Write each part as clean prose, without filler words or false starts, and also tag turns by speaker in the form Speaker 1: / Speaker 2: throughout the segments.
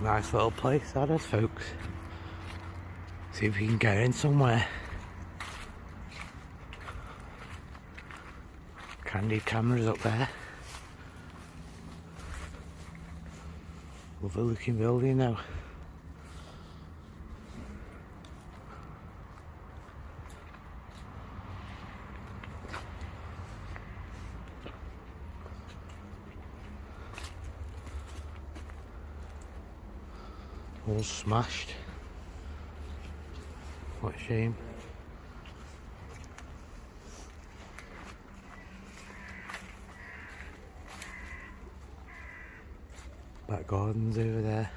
Speaker 1: Nice little place that is, folks. See if we can get in somewhere. Candid cameras up there. Lovely looking building though. All smashed. What a shame. Back gardens over there.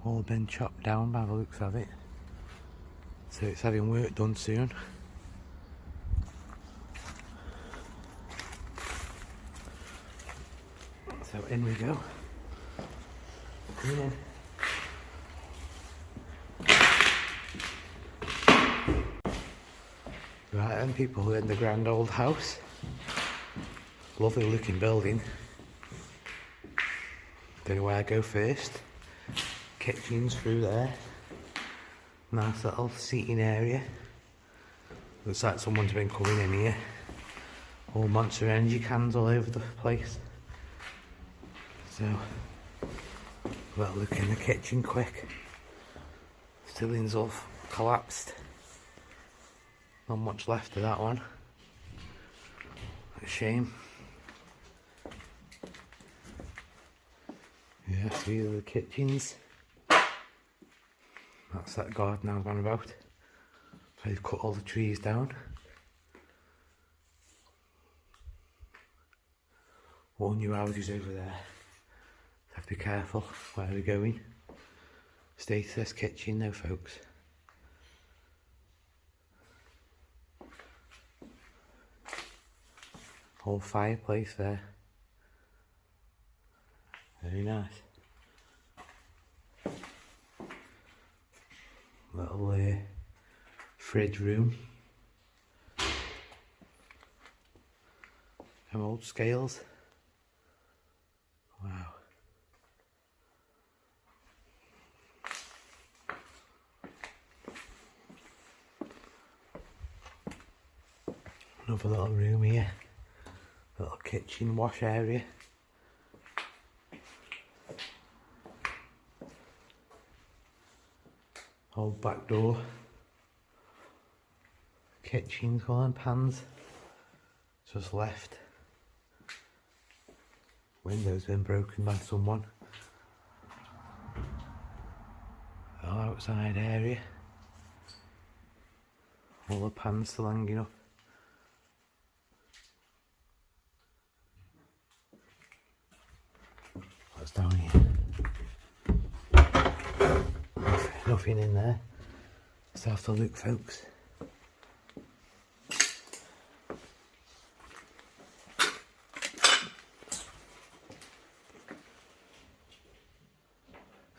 Speaker 1: All been chopped down by the looks of it. So it's having work done soon. So in we go. Come in. Right then people, we're in the grand old house. Lovely looking building. Don't know where I go first. Kitchen's through there. Nice little seating area. Looks like someone's been coming in here. All Monster Energy cans all over the place. So, we'll look in the kitchen quick. Ceiling's all collapsed. Not much left of that one. A shame. Yeah, these are the kitchens. That's that garden I was on about. So they've cut all the trees down. All new houses over there. Have to be careful where we're going. Stay to this kitchen though, folks. Whole fireplace there. Very nice. Little fridge room. Some old scales. Wow. Another little room here. Little kitchen wash area. Old back door. Kitchen and pans. Just left. Window's been broken by someone. All outside area. All the pans still hanging up. What's down here? Nothing in there. Still have to look, folks.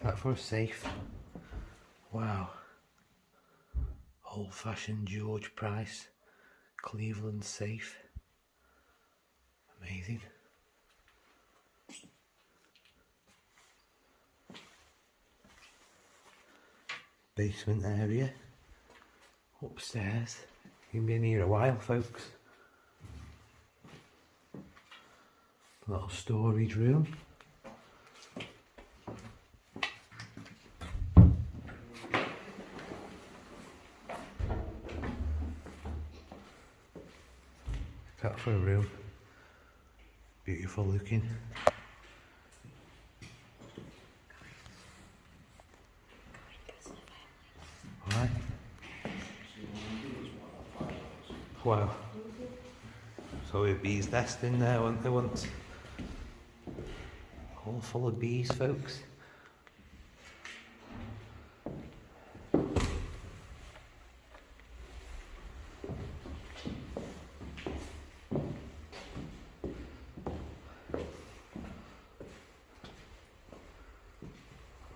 Speaker 1: That for a safe. Wow. Old fashioned George Price Cleveland safe. Amazing. Basement area. Upstairs. You've been here a while, folks. Little storage room. That for a room. Beautiful looking. Right. Wow. So a bee's nest in there, weren't they once? All full of bees, folks.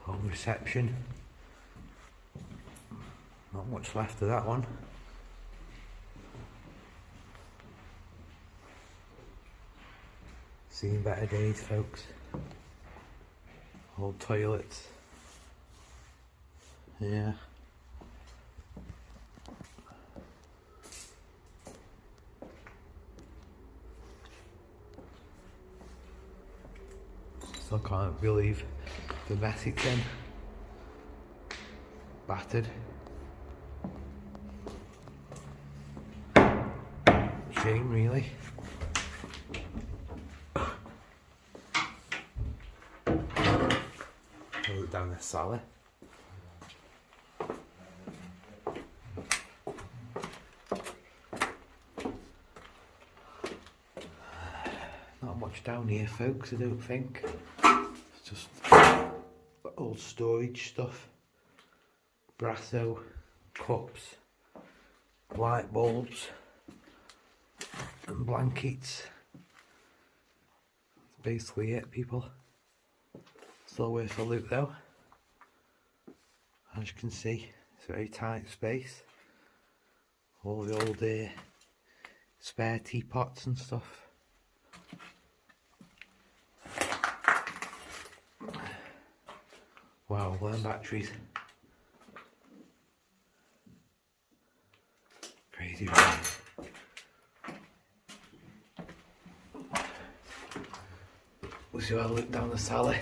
Speaker 1: Home reception. Not much left of that one. Seen better days, folks. Old toilets. Yeah. Still can't believe the mess it's in. Battered. Shame, really. Look down the cellar. Not much down here, folks, I don't think. It's just old storage stuff. Brasso, cups, light bulbs, and blankets. That's basically it, people. Still worth a look though. As you can see, it's a very tight space. All the old spare teapots and stuff. Wow, them batteries. Crazy, right? We'll see how I look down the cellar.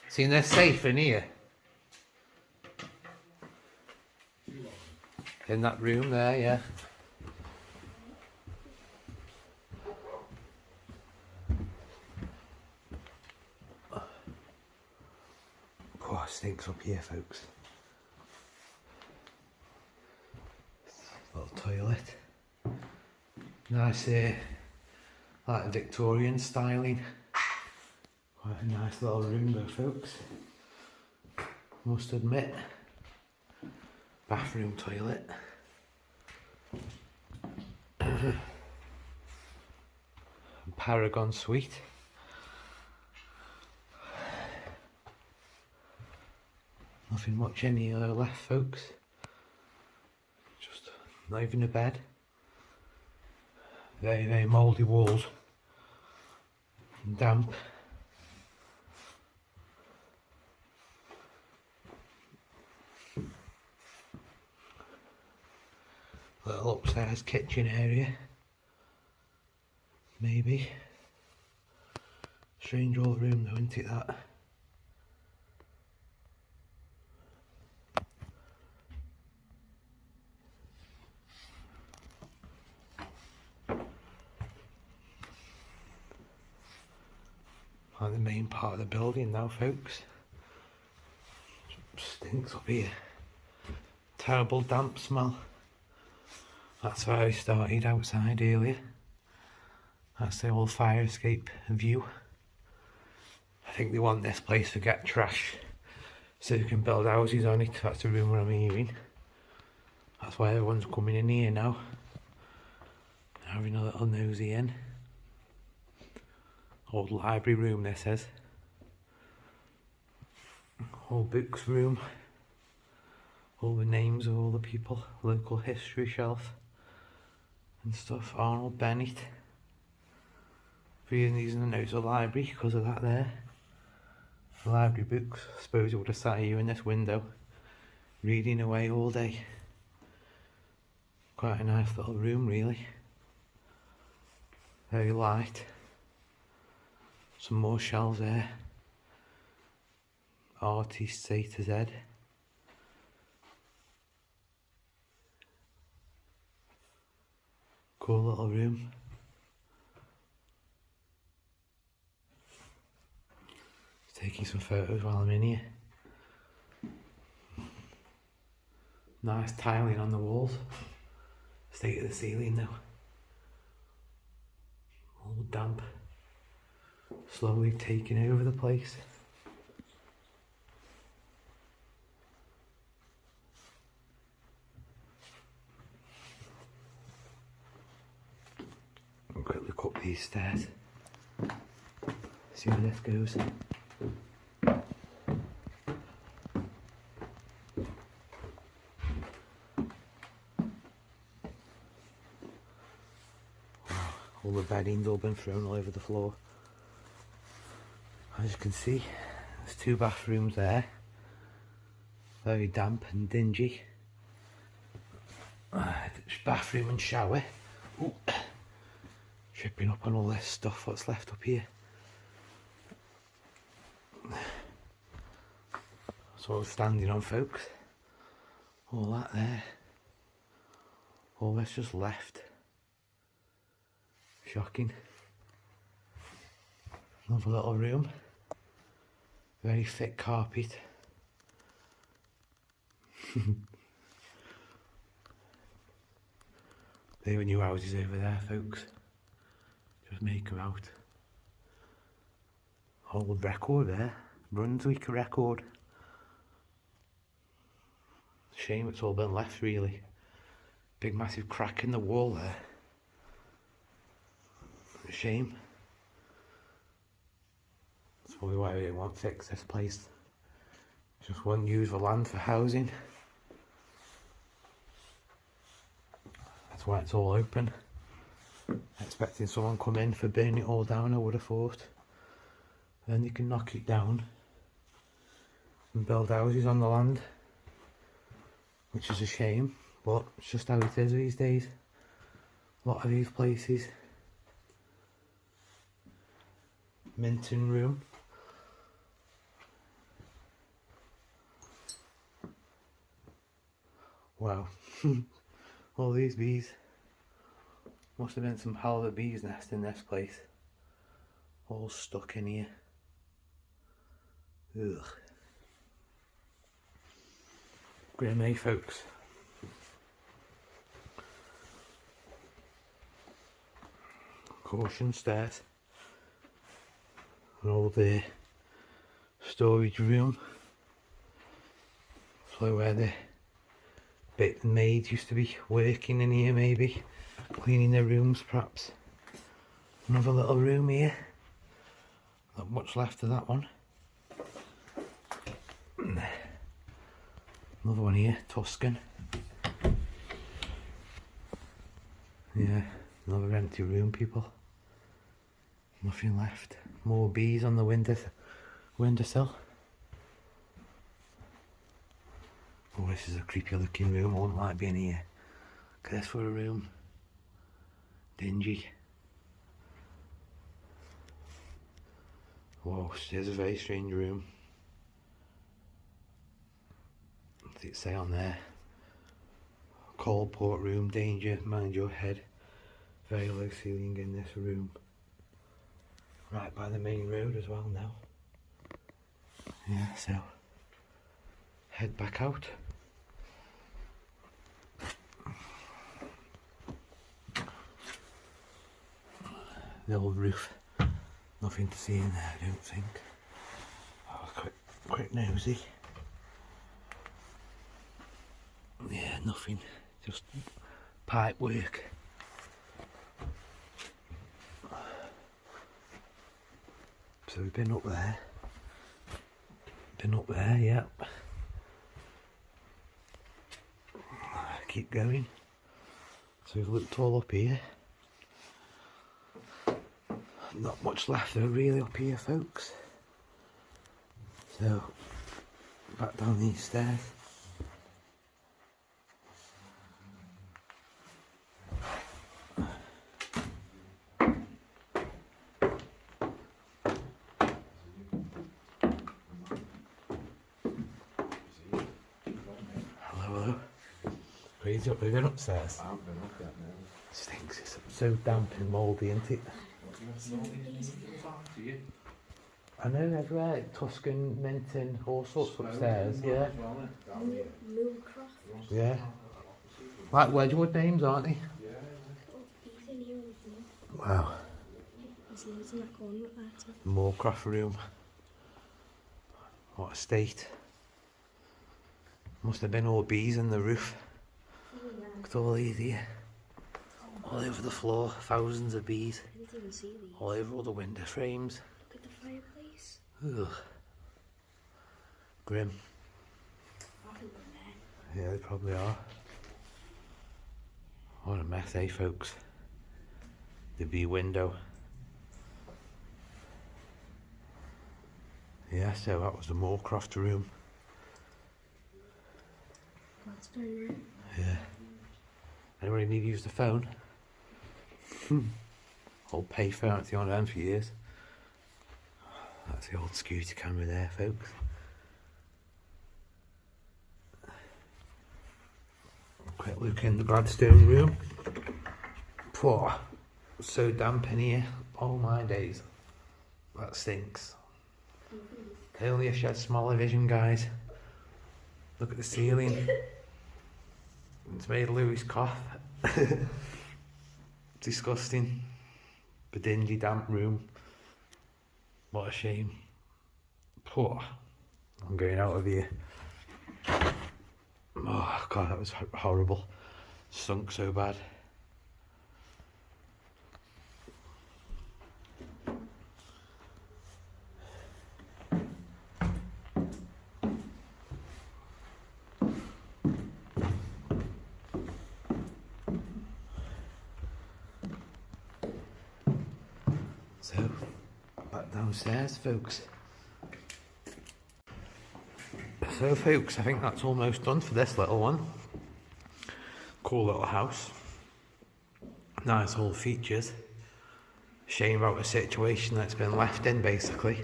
Speaker 1: Seen they're safe in here. In that room there, yeah. Oh, it stinks up here, folks. Little toilet. Nice, like Victorian styling. Quite a nice little room though, folks. Must admit. Bathroom, toilet. Paragon suite. Nothing much in here left, folks. Just not even a bed. Very, very mouldy walls. And damp. Little upstairs kitchen area. Maybe. Strange old room though, isn't it, that? Like the main part of the building now, folks. Stinks up here. Terrible damp smell. That's where I started outside earlier. That's the old fire escape view. I think they want this place to get trash so they can build houses on it. That's the rumour I'm hearing. That's why everyone's coming in here now. Having a little nosy in. Old library room, this is. Old books room. All the names of all the people. Local history shelf. And stuff. Arnold Bennett. Reading these in the notes of the library because of that there. The library books. I suppose it would have sat here in this window. Reading away all day. Quite a nice little room, really. Very light. Some more shelves there. Artist A to Z. Cool little room. Just taking some photos while I'm in here. Nice tiling on the walls. State of the ceiling though. All damp. Slowly taking over the place. I'll quickly look up these stairs. See where this goes. All the bedding's all been thrown all over the floor. As you can see, there's 2 bathrooms there. Very damp and dingy. Bathroom and shower. Ooh. Tripping up on all this stuff what's left up here. That's what I was standing on, folks. All that there. All this just left. Shocking. Another little room. Very thick carpet. There are new houses over there, folks. Just make them out. Old record there. Brunswick record. Shame it's all been left, really. Big massive crack in the wall there. Shame. That's probably why they won't fix this place. Just won't use the land for housing. That's why it's all open. Expecting someone come in for burning it all down, I would have thought. Then you can knock it down and build houses on the land, which is a shame, but it's just how it is these days. A lot of these places. Minton room. Wow. All these bees. Must have been some hell of a bee's nest in this place. All stuck in here. Ugh. Grim, eh, folks? Caution stairs. An old storage room. So where the maids used to be working in here, maybe. Cleaning their rooms, perhaps. Another little room here. Not much left of that one. Another one here, Tuscan. Yeah, another empty room, people. Nothing left. More bees on the windowsill. Oh, this is a creepy looking room. I wouldn't like being here. Look at this for a room. Dingy. Whoa, there's a very strange room. What does it say on there? Cold port room, danger, mind your head. Very low ceiling in this room. Right by the main road as well now. Yeah, so head back out. The old roof. Nothing to see in there, I don't think. Oh, quick nosy. Yeah, nothing. Just pipe work. So we've been up there. Yep. Keep going. So we've looked all up here. Not much left though, really, up here, folks. So back down these stairs. Hello. Crazy up, we've been upstairs. I've been up there now. Stinks, it's so damp and mouldy, isn't it? I know, everywhere, Tuscan, Minton, all sorts upstairs, yeah. Yeah. Like Wedgwood names, aren't they? Wow. Moorcroft room. What a state. Must have been all bees in the roof. Look at all these here. All over the floor, thousands of bees. I didn't even see these. All over all the window frames.
Speaker 2: Look at the fireplace.
Speaker 1: Ugh. Grim.
Speaker 2: I think they're there.
Speaker 1: Yeah, they probably are. What a mess, eh, folks? the B window. Yeah, so that was the Moorcroft room.
Speaker 2: Gladstone room.
Speaker 1: Yeah. Anybody need to use the phone? Old payphone, I haven't seen one of them for years. That's the old scooter camera there, folks. Quick look in the Gladstone room. Poor, so damp in here. Oh my days. That stinks. Only a shed smaller vision, guys. Look at the ceiling. It's made Louis cough. Disgusting. The dingy, damp room. What a shame. Poor. I'm going out of here. Oh god, that was horrible. Stunk so bad. So, back downstairs, folks. So, folks, I think that's almost done for this little one. Cool little house. Nice old features. Shame about the situation that's been left in, basically.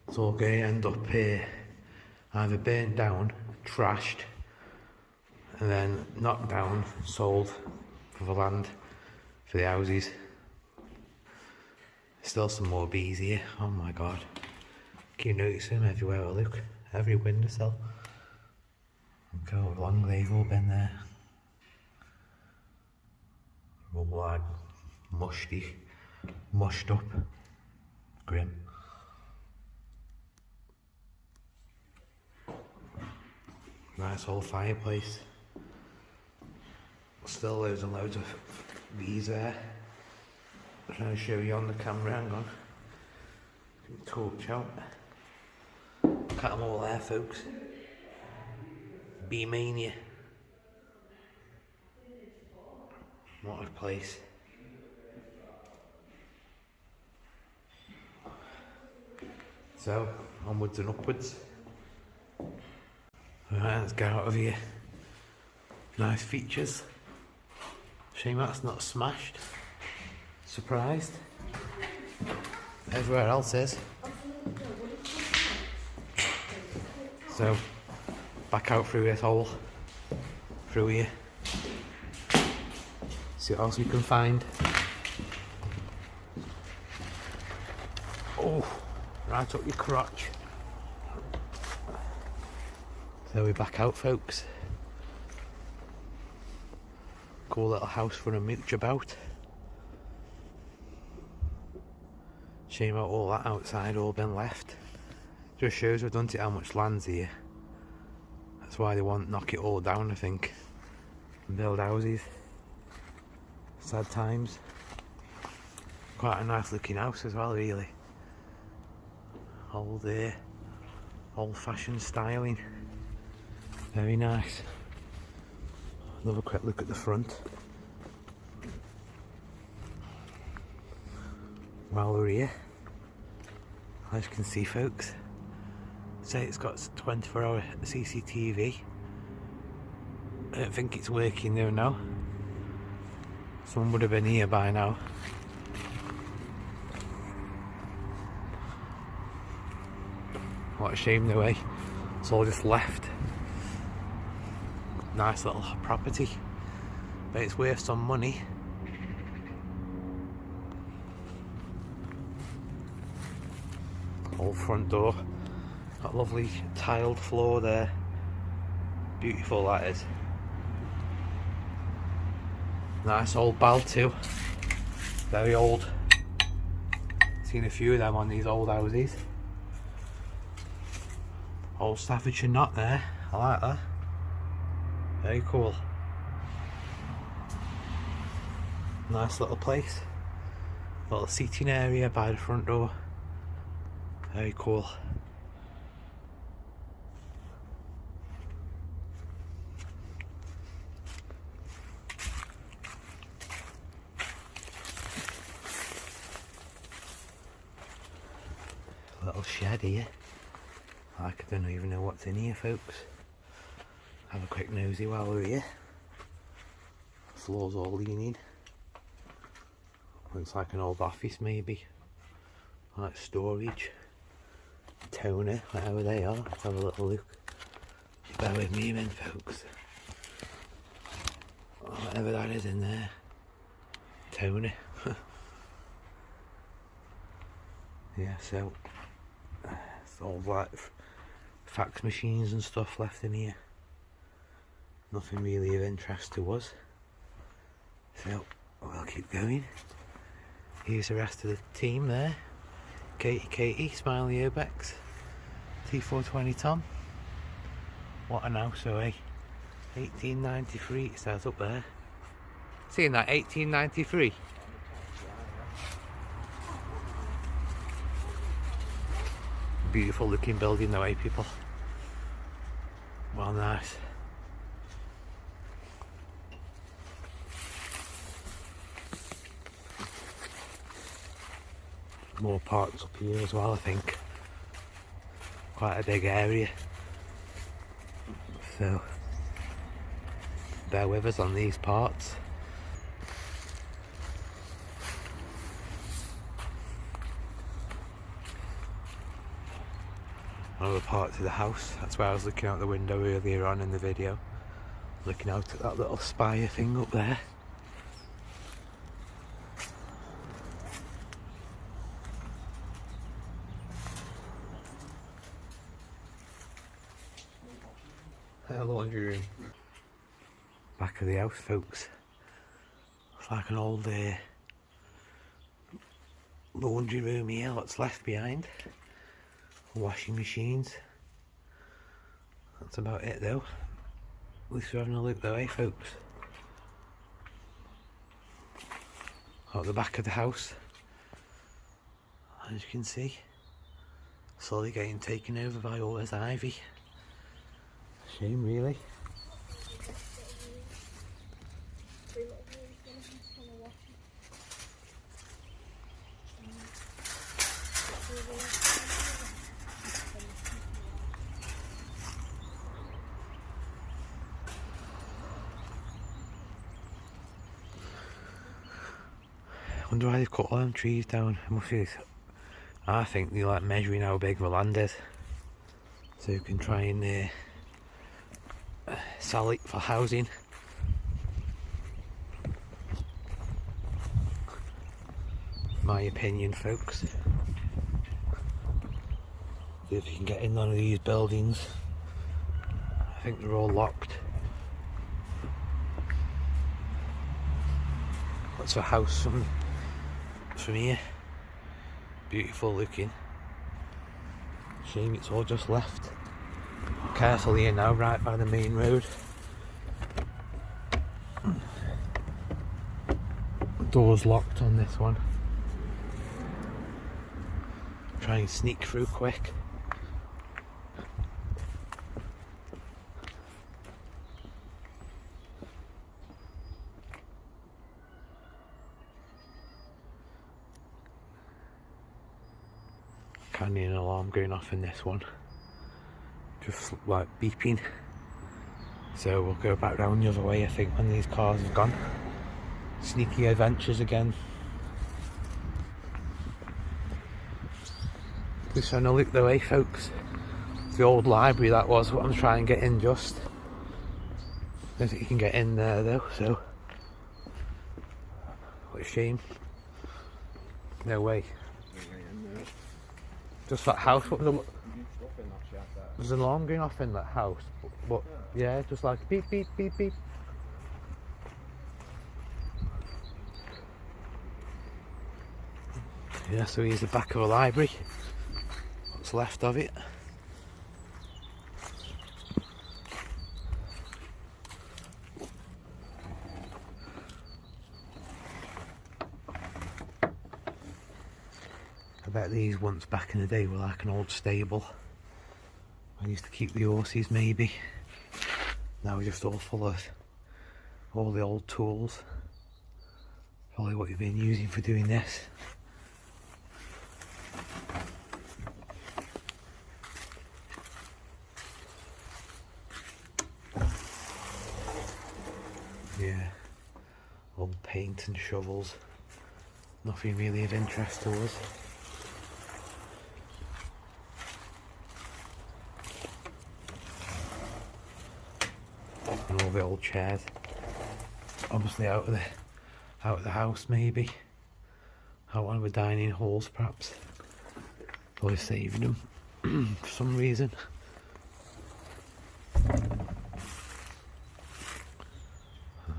Speaker 1: It's all going to end up here, either burnt down, trashed, and then knocked down, sold for the land, for the houses. Still some more bees here. Oh my god. Can you notice them everywhere I look? Every windowsill. Look how long they've all been there. All like mushed up. Grim. Nice old fireplace. Still loads and loads of bees there. I'm trying to show you on the camera, hang on. Torch out. Look at them all there, folks. Bee mania. What a place. So, onwards and upwards. Alright, let's get out of here. Nice features. Shame that's not smashed. Surprised. Everywhere else is. So, back out through this hole. Through here. See what else we can find. Oh, right up your crotch. So we're back out, folks. Cool little house for a mooch about. Shame about all that outside all been left. Just shows we've done it how much land's here. That's why they want to knock it all down, I think, and build houses. Sad times. Quite a nice looking house as well, really. Old old-fashioned styling. Very nice. Another quick look at the front. While we're here, as you can see, folks, say it's got 24-hour CCTV. I don't think it's working though now. Someone would have been here by now. What a shame though, eh? It's all just left. Nice little property, but it's worth some money. Old front door, got lovely tiled floor there. Beautiful that is. Nice old bell too. Very old. Seen a few of them on these old houses. Old Staffordshire knot there. I like that. Very cool. Nice little place. Little seating area by the front door. Very cool. shed here. Like, I don't even know what's in here, folks. Have a quick nosy while we're here. Floor's all leaning. Looks like an old office maybe. Like storage. Toner, whatever they are. Let's have a little look. Bear with me then, folks. Whatever that is in there. Toner. Yeah, so it's all like fax machines and stuff left in here. Nothing really of interest to us. So we'll keep going. Here's the rest of the team there. Katiee, smileyurbex, T420 Tom. What an house, so 1893 it says up there. Seeing that, 1893. Beautiful looking building though, eh people? Well, nice. More parks up here as well, I think. Quite a big area. So bear with us on these parts. Another part to the house. That's where I was looking out the window earlier on in the video. Looking out at that little spire thing up there. A laundry room. Back of the house, folks. It's like an old laundry room here, what's left behind. Washing machines. That's about it though. At least we're having a look though, eh folks? At the back of the house, as you can see, slowly getting taken over by all this ivy. Shame really. I wonder why they've cut all them trees down. I think they're like measuring how big the land is, so you can try and sell it for housing. My opinion, folks. See if you can get in one of these buildings. I think they're all locked. That's a house from here. Beautiful looking. Shame it's all just left. Careful here now, right by the main road. Door's locked on this one. Try and sneak through quick. Can't hear an alarm going off in this one. Just like beeping. So we'll go back round the other way, I think, when these cars have gone. Sneaky adventures again. Just trying to look the way, folks. The old library that was what I'm trying to get in just. I don't think you can get in there though, so what a shame. No way. Just that house, what was the... There's an alarm going off in that house, but yeah, just like beep beep beep beep. Yeah, so here's the back of a library. What's left of it. I bet these once back in the day were like an old stable. I used to keep the horses maybe. Now we're just all full of all the old tools. Probably what you've been using for doing this. picks and shovels. Nothing really of interest to us. And all the old chairs. Obviously out of the house maybe. Out one of the dining halls perhaps. Always saving them for some reason.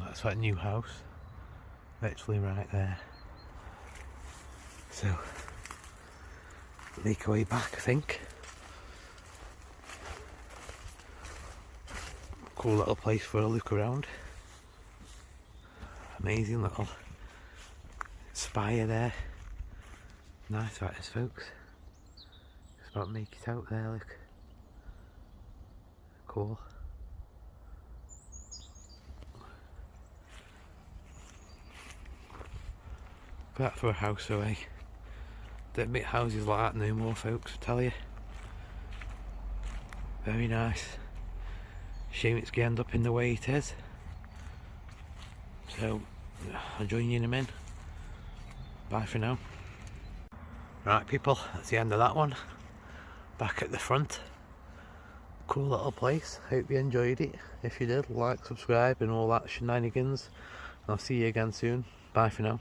Speaker 1: That's that new house. Literally right there. So make our way back, I think. Cool little place for a look around. Amazing little spire there. Nice that is, folks. Just about make it out there, look. Cool. That for a house away. Don't make houses like that no more, folks, I tell you. Very nice. Shame it's going to end up in the way it is. So, I'll join you in a minute. Bye for now. Right people, that's the end of that one. Back at the front. Cool little place. Hope you enjoyed it. If you did, like, subscribe and all that shenanigans. I'll see you again soon. Bye for now.